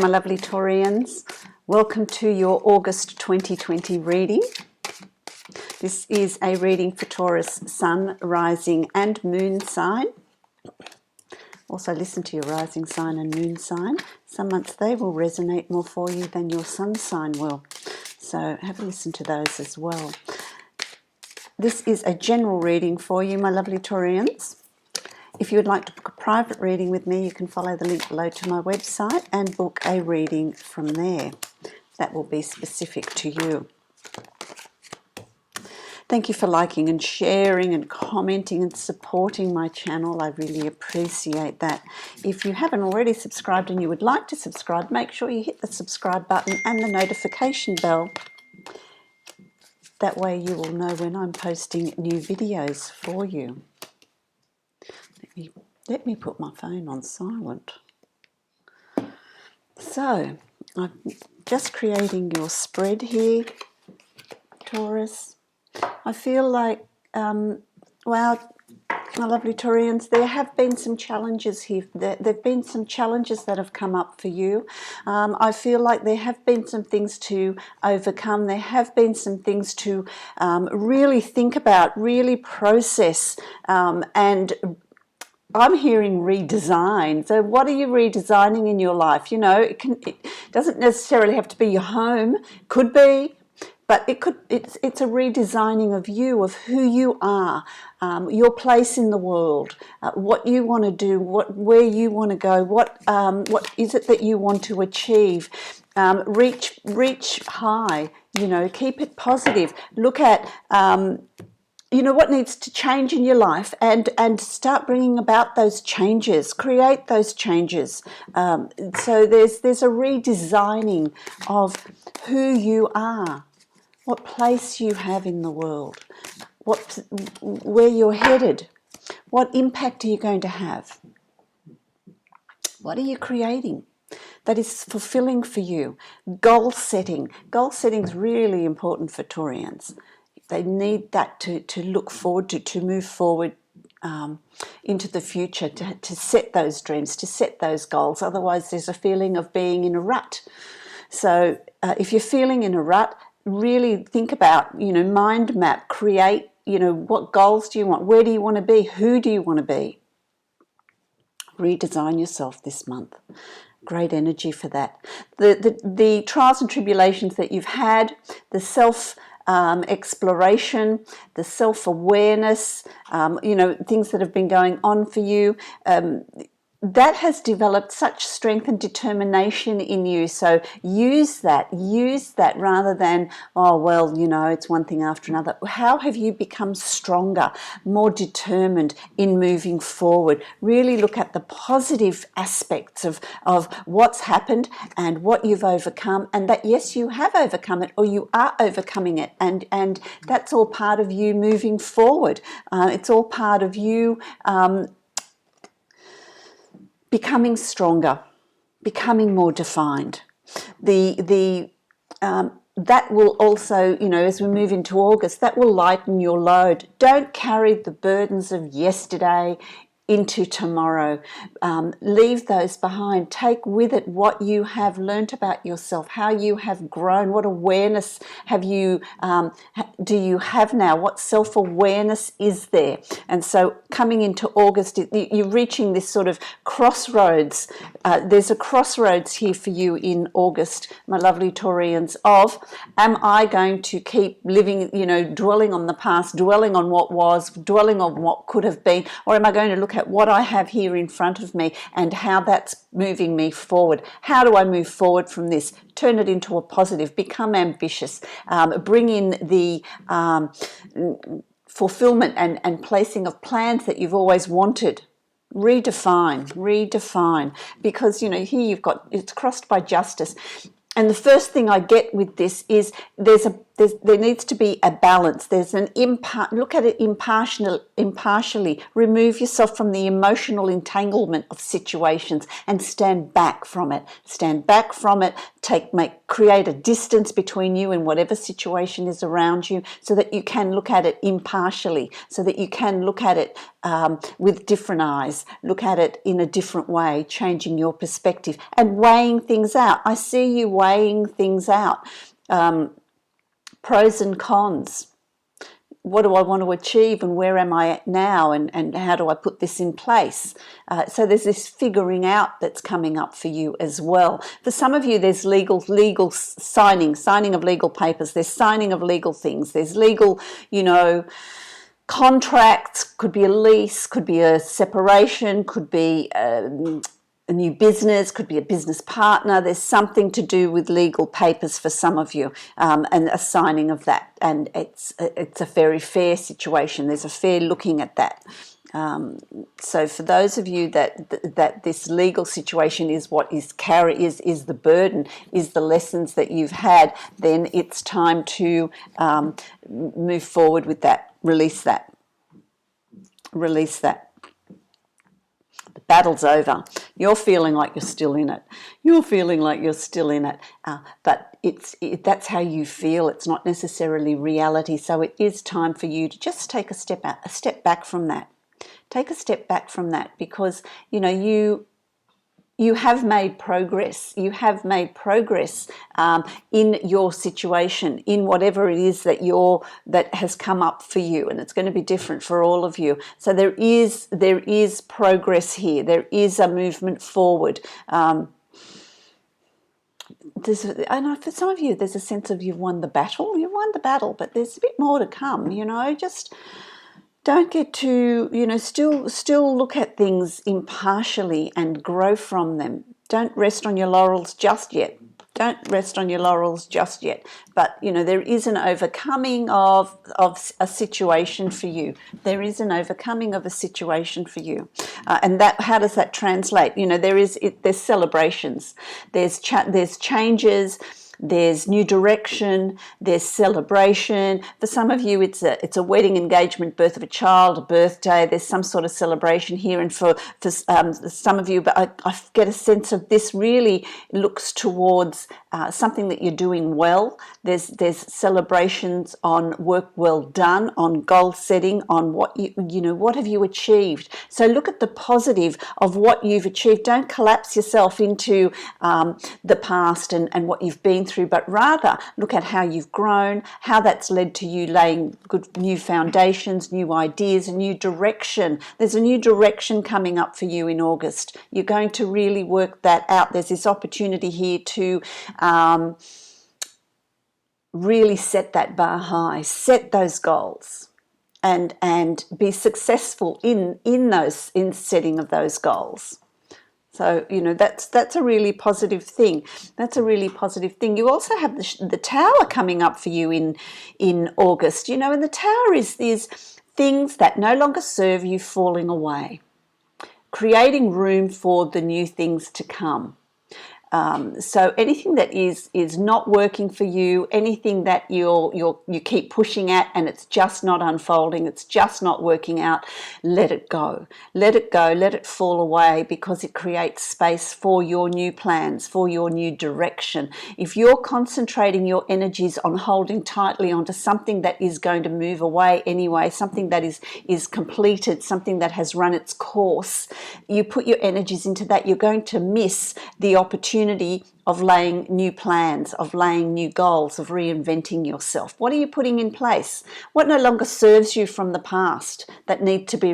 my lovely Taurians. Welcome to your August 2020 reading. This is a reading for Taurus Sun, Rising and Moon sign. Also listen to your rising sign and moon sign. Some months they will resonate more for you than your sun sign will. So have a listen to those as well. This is a general reading for you, my lovely Taurians. If you would like to book a private reading with me, you can follow the link below to my website and book a reading from there. That will be specific to you. Thank you for liking and sharing and commenting and supporting my channel. I really appreciate that. If you haven't already subscribed and you would like to subscribe, make sure you hit the subscribe button and the notification bell. That way you will know when I'm posting new videos for you. Let me put my phone on silent. So, I'm just creating your spread here, Taurus. I feel like, well, my lovely Taurians, there have been some challenges here. There have been some challenges that have come up for you. I feel like there have been some things to overcome. There have been some things to really think about, really process, and I'm hearing redesign. So what are you redesigning in your life? You know, it doesn't necessarily have to be your home. Could be, but it's a redesigning of you, of who you are, your place in the world, what you want to do, where you want to go, what is it that you want to achieve. Reach high. You know, keep it positive. Look at you know what needs to change in your life, and start bringing about those changes, create those changes. So there's a redesigning of who you are, what place you have in the world, where you're headed, what impact are you going to have, what are you creating that is fulfilling for you. Goal setting is really important for Taurians. They need that to look forward to move forward into the future, to set those dreams, to set those goals. Otherwise, there's a feeling of being in a rut. So if you're feeling in a rut, really think about, you know, mind map, create, you know, what goals do you want? Where do you want to be? Who do you want to be? Redesign yourself this month. Great energy for that. The trials and tribulations that you've had, the exploration, the self-awareness, you know, things that have been going on for you, that has developed such strength and determination in you. So use that rather than, oh, well, you know, it's one thing after another. How have you become stronger, more determined in moving forward? Really look at the positive aspects of what's happened and what you've overcome, and that, yes, you have overcome it, or you are overcoming it. And that's all part of you moving forward. It's all part of you becoming stronger, becoming more defined. That will also, you know, as we move into August, that will lighten your load. Don't carry the burdens of yesterday into tomorrow. Leave those behind. Take with it what you have learnt about yourself, how you have grown, what awareness have you do you have now, what self-awareness is there. And so coming into August, you're reaching this sort of crossroads. There's a crossroads here for you in August, my lovely Taurians, of, am I going to keep living, you know, dwelling on the past, dwelling on what was, dwelling on what could have been, or am I going to look at what I have here in front of me and how that's moving me forward? How do I move forward from this? Turn it into a positive, become ambitious, bring in the fulfillment and placing of plans that you've always wanted. Redefine, because, you know, here you've got, it's crossed by justice. And the first thing I get with this is there's a there needs to be a balance. There's an look at it impartially. Remove yourself from the emotional entanglement of situations and stand back from it. Stand back from it. Create a distance between you and whatever situation is around you, so that you can look at it impartially, so that you can look at it with different eyes, look at it in a different way, changing your perspective and weighing things out. I see you weighing things out. Pros and cons. What do I want to achieve, and where am I at now, and how do I put this in place? So there's this figuring out that's coming up for you as well. For some of you, there's legal signing of legal papers. There's signing of legal things. There's legal, contracts. Could be a lease, could be a separation, could be a new business, could be a business partner. There's something to do with legal papers for some of you, and a signing of that. And it's a very fair situation. There's a fair looking at that. So for those of you that this legal situation is what is the burden, is the lessons that you've had, then it's time to move forward with that. Release that. Release that. The battle's over. You're feeling like you're still in it. You're feeling like you're still in it. But that's how you feel. It's not necessarily reality. So it is time for you to just take a step back from that. Take a step back from that, because you have made progress. You have made progress in your situation, in whatever it is that has come up for you, and it's going to be different for all of you. So there is progress here. There is a movement forward. I know for some of you, there's a sense of you've won the battle. You've won the battle, but there's a bit more to come. Just don't get to, still look at things impartially and grow from them. Don't rest on your laurels just yet. Don't rest on your laurels just yet. But, there is an overcoming of a situation for you. There is an overcoming of a situation for you. And how does that translate? There's celebrations. There's changes. There's new direction, there's celebration. For some of you, it's a wedding, engagement, birth of a child, a birthday. There's some sort of celebration here. And for some of you, but I get a sense of this really looks towards something that you're doing well. There's celebrations on work well done, on goal setting, on what what have you achieved. So look at the positive of what you've achieved. Don't collapse yourself into the past and what you've been through, but rather look at how you've grown, how that's led to you laying good new foundations, new ideas, a new direction. There's a new direction coming up for you in August. You're going to really work that out. There's this opportunity here to really set that bar high, set those goals, and be successful in setting of those goals. So, that's a really positive thing. That's a really positive thing. You also have the Tower coming up for you in August, and the Tower is these things that no longer serve you falling away, creating room for the new things to come. So anything that is not working for you, anything that you keep pushing at and it's just not unfolding, it's just not working out, let it go. Let it go, let it fall away, because it creates space for your new plans, for your new direction. If you're concentrating your energies on holding tightly onto something that is going to move away anyway, something that is completed, something that has run its course, you put your energies into that, you're going to miss the opportunity of laying new plans, of laying new goals, of reinventing yourself. What are you putting in place? What no longer serves you from the past that needs to be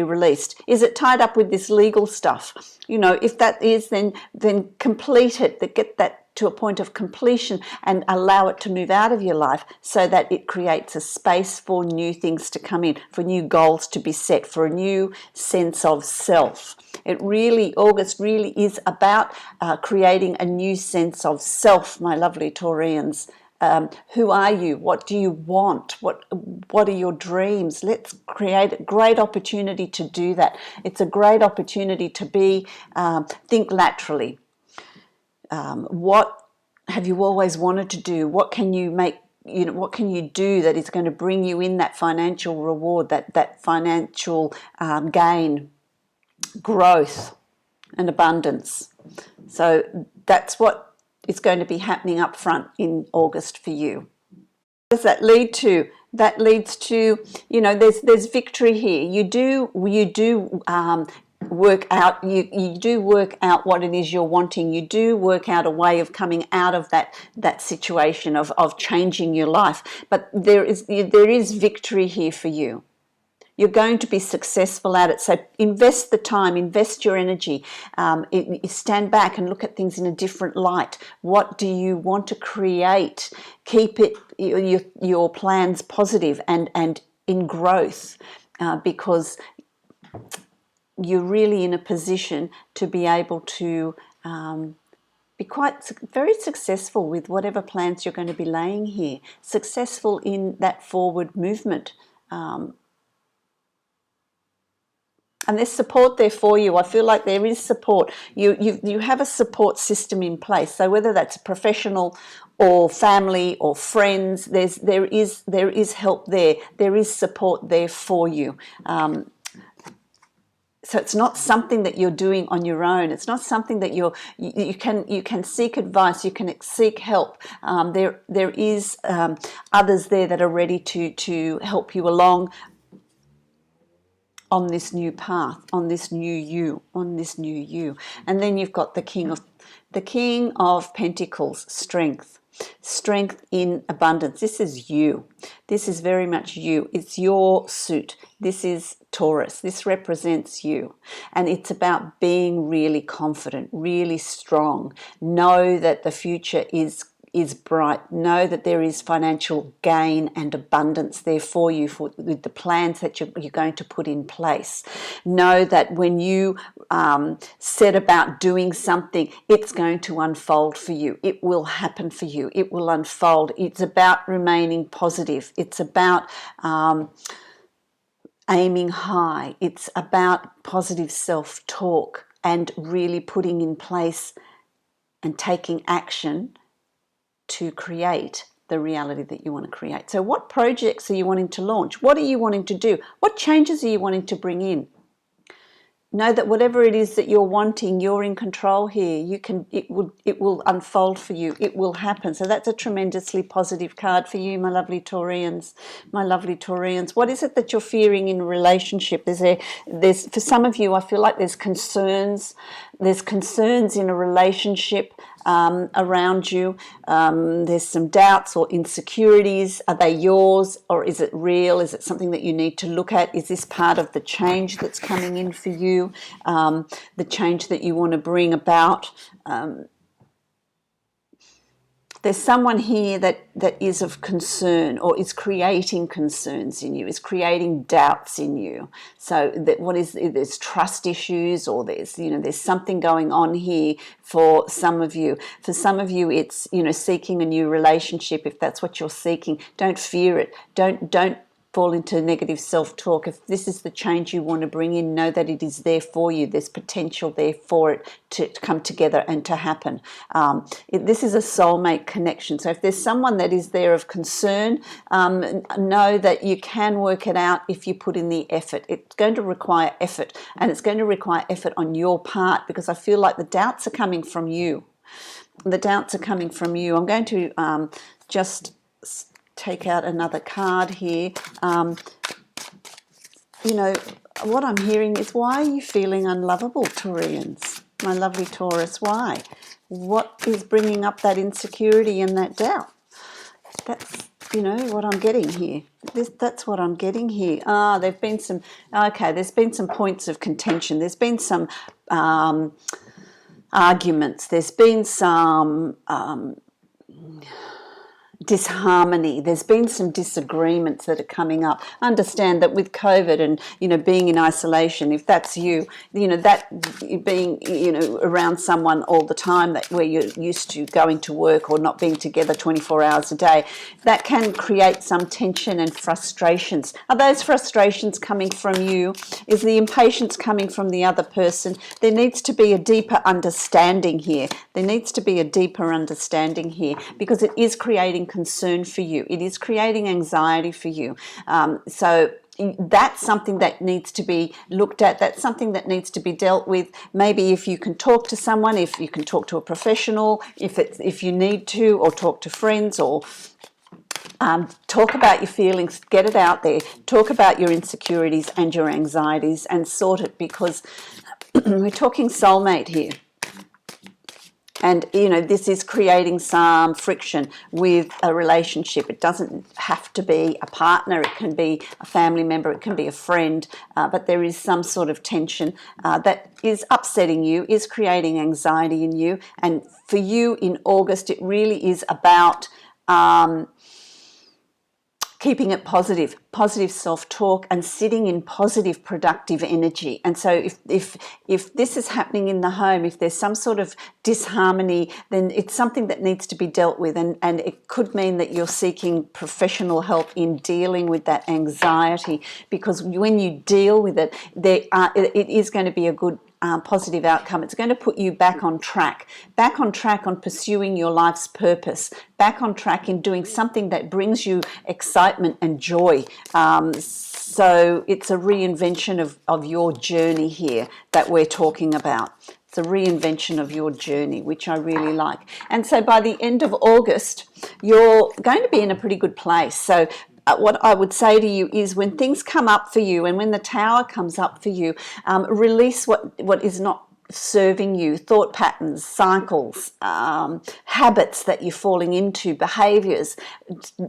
released? Is it tied up with this legal stuff? If that is, then complete it. Get that to a point of completion and allow it to move out of your life, so that it creates a space for new things to come in, for new goals to be set, for a new sense of self. August really is about creating a new sense of self, my lovely Taurians. Who are you? What do you want? What are your dreams? Let's create a great opportunity to do that. It's a great opportunity to think laterally. What have you always wanted to do? What can you make what can you do that is going to bring you in that financial reward, that financial gain, growth and abundance. So that's what is going to be happening up front in August for you. What does that lead to? That leads to, there's victory here. You do work out, you do work out what it is you're wanting. You do work out a way of coming out of that situation of changing your life. But there is victory here for you. You're going to be successful at it. So invest the time, invest your energy. Stand back and look at things in a different light. What do you want to create? Keep your plans positive and in growth, because you're really in a position to be able to be very successful with whatever plans you're going to be laying here. Successful in that forward movement. And there's support there for you. I feel like there is support. You have a support system in place. So whether that's professional or family or friends, there is help there. There is support there for you. So it's not something that you're doing on your own. It's not something that you can seek advice. You can seek help. There is others there that are ready to help you along on this new path, on this new you. And then you've got the King of Pentacles, strength in abundance. This is you. This is very much you. It's your suit. This is Taurus. This represents you. And it's about being really confident, really strong. Know that the future is bright. Know that there is financial gain and abundance there for you with the plans that you're going to put in place. Know that when you set about doing something, it's going to unfold for you. It will happen for you. It will unfold. It's about remaining positive. It's about aiming high. It's about positive self-talk and really putting in place and taking action to create the reality that you want to create. So what projects are you wanting to launch? What are you wanting to do? What changes are you wanting to bring in? Know that whatever it is that you're wanting, you're in control here. It will unfold for you. It will happen. So that's a tremendously positive card for you, my lovely Taurians. My lovely Taurians. What is it that you're fearing in a relationship? There's for some of you, I feel like there's concerns. There's concerns in a relationship around you. There's some doubts or insecurities. Are they yours, or is it real? Is it something that you need to look at? Is this part of the change that's coming in for you? The change that you want to bring about? There's someone here that is of concern or is creating concerns in you, is creating doubts in you. So that there's trust issues, or there's something going on here for some of you. For some of you, it's seeking a new relationship. If that's what you're seeking, don't fear it. Don't fall into negative self-talk. If this is the change you want to bring in, know that it is there for you. There's potential there for it to come together and to happen. This is a soulmate connection. So if there's someone that is there of concern, know that you can work it out if you put in the effort. It's going to require effort, and it's going to require effort on your part, because I feel like the doubts are coming from you. The doubts are coming from you. I'm going to just take out another card here. What I'm hearing is, why are you feeling unlovable, Taurians? My lovely Taurus, why? What is bringing up that insecurity and that doubt? That's, what I'm getting here. That's what I'm getting here. There's been some points of contention. There's been some arguments. There's been some disharmony. There's been some disagreements that are coming up. Understand that with COVID and being in isolation, if that's you, that being around someone all the time, that where you're used to going to work or not being together 24 hours a day, that can create some tension and frustrations. Are those frustrations coming from you? Is the impatience coming from the other person? There needs to be a deeper understanding here. There needs to be a deeper understanding here, because it is creating concern for you. It is creating anxiety for you. So that's something that needs to be looked at. That's something that needs to be dealt with. Maybe if you can talk to someone, if you can talk to a professional, if you need to, or talk to friends, or talk about your feelings, get it out there, talk about your insecurities and your anxieties and sort it, because we're talking soulmate here. And, you know, this is creating some friction with a relationship. It doesn't have to be a partner. It can be a family member. It can be a friend. But there is some sort of tension that is upsetting you, is creating anxiety in you. And for you in August, it really is about keeping it positive self-talk, and sitting in positive, productive energy. And so if this is happening in the home, if there's some sort of disharmony, then it's something that needs to be dealt with. And it could mean that you're seeking professional help in dealing with that anxiety, because when you deal with it, it is going to be a good positive outcome. It's going to put you back on track on pursuing your life's purpose, back on track in doing something that brings you excitement and joy. So it's a reinvention of your journey here that we're talking about. It's a reinvention of your journey, which I really like. And so by the end of August, you're going to be in a pretty good place. So what I would say to you is, when things come up for you and when the Tower comes up for you, release what is not serving you, thought patterns, cycles, habits that you're falling into, behaviors,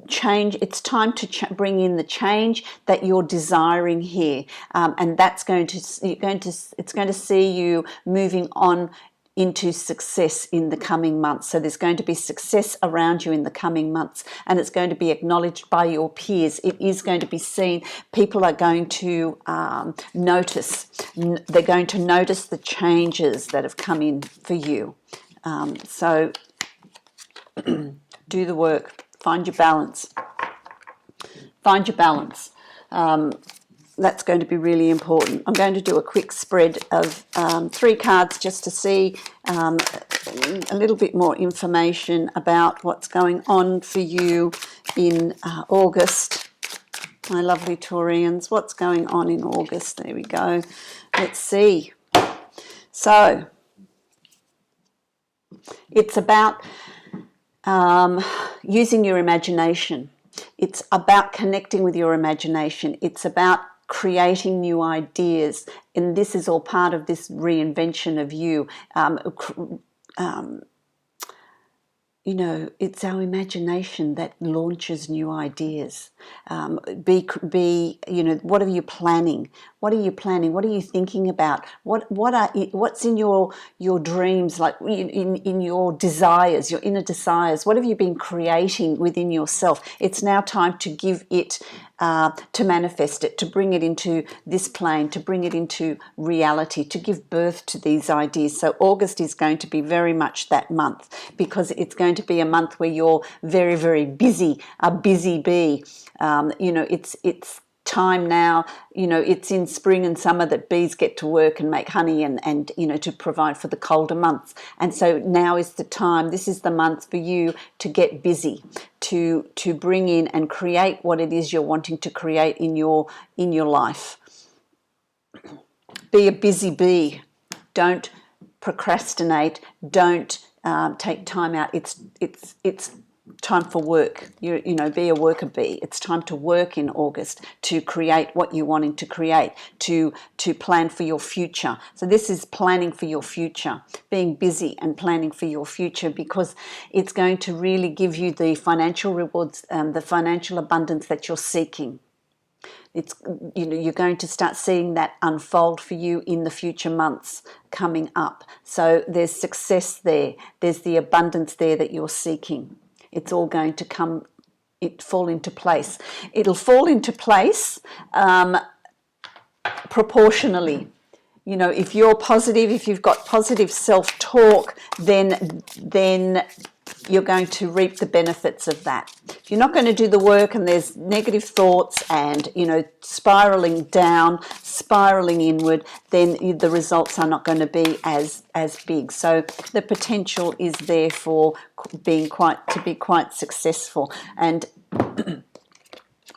change. It's time to bring in the change that you're desiring here, and that's it's going to see you moving on into success in the coming months. So there's going to be success around you in the coming months, and it's going to be acknowledged by your peers. It is going to be seen. People are going to notice. They're going to notice the changes that have come in for you. So do the work. Find your balance. Find your balance. That's going to be really important. I'm going to do a quick spread of 3 cards just to see a little bit more information about what's going on for you in August. My lovely Taurians, what's going on in August? There we go. Let's see. So it's about using your imagination. It's about connecting with your imagination. It's about creating new ideas, and this is all part of this reinvention of you. You know, it's our imagination that launches new ideas. You know, what are you planning? What are you planning? What are you thinking about? What's in your dreams, like in your desires, your inner desires? What have you been creating within yourself? It's now time to give it, to manifest it, to bring it into this plane, to bring it into reality, to give birth to these ideas. So August is going to be very much that month, because it's going to be a month where you're very, very busy, a busy bee. You know, it's time now, you know, it's in spring and summer that bees get to work and make honey and you know, to provide for the colder months. And so now is the time, this is the month for you to get busy, to bring in and create what it is you're wanting to create in your life. Be a busy bee. Don't procrastinate. Don't take time out. It's time for work. You know, be a worker bee. It's time to work in August, to create what you're wanting to create, to plan for your future. So this is planning for your future, being busy and planning for your future, because it's going to really give you the financial rewards, the financial abundance that you're seeking. It's, you know, you're going to start seeing that unfold for you in the future months coming up. So there's success there. There's the abundance there that you're seeking. It's all going to fall into place. It'll fall into place proportionally. You know, if you're positive, if you've got positive self-talk, then you're going to reap the benefits of that. If you're not going to do the work and there's negative thoughts and, you know, spiraling down, spiraling inward, then the results are not going to be as big. So the potential is there for being quite successful. And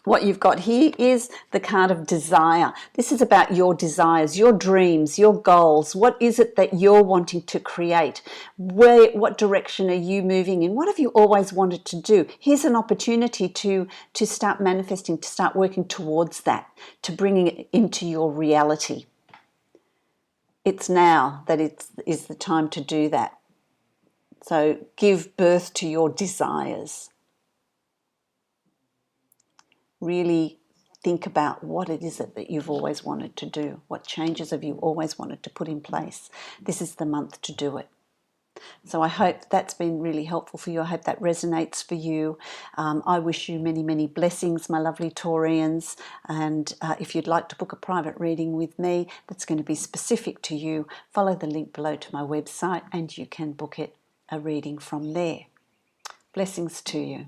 what you've got here is the card of desire. This is about your desires, your dreams, your goals. What is it that you're wanting to create? What direction are you moving in? What have you always wanted to do? Here's an opportunity to start manifesting, to start working towards that, to bringing it into your reality. It's now that is the time to do that. So give birth to your desires. Really think about what it is that you've always wanted to do. What changes have you always wanted to put in place? This is the month to do it. So I hope that's been really helpful for you. I hope that resonates for you. I wish you many, many blessings, my lovely Taurians. And if you'd like to book a private reading with me that's going to be specific to you, follow the link below to my website and you can book a reading from there. Blessings to you.